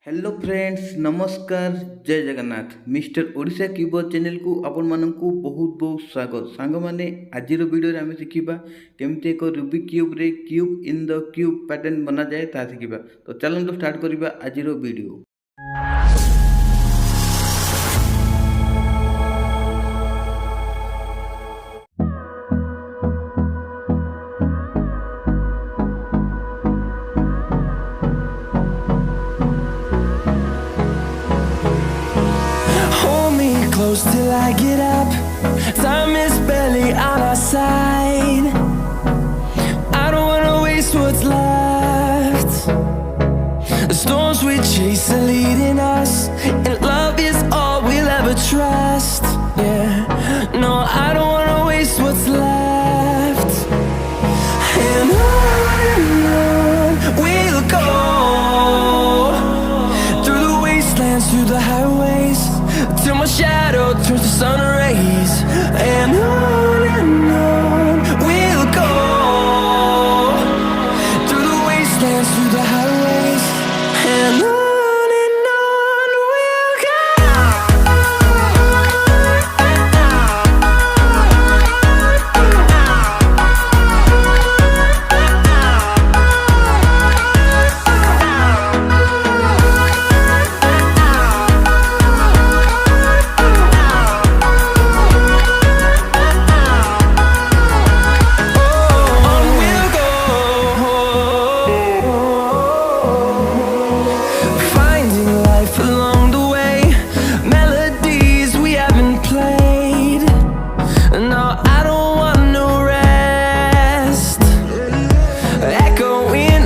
Hello friends नमस्कार जय Jagannath mister Odisha क्यूबर channel को आपण मानकु बहुत बहुत स्वागत सांग माने आज वीडियो आम शिखा केमती एक रूबिक क्यूब रे cube in the cube pattern बना जाए ता शिखा। तो चलते स्टार्ट करवा आज video. Close till I get up. Time is barely on our side. I don't wanna waste what's left. The storms we chase are leading us, and love is all we'll ever trust. Yeah, no, I don't wanna waste what's left. And on we'll go, through the wastelands, through the highways, till my shadow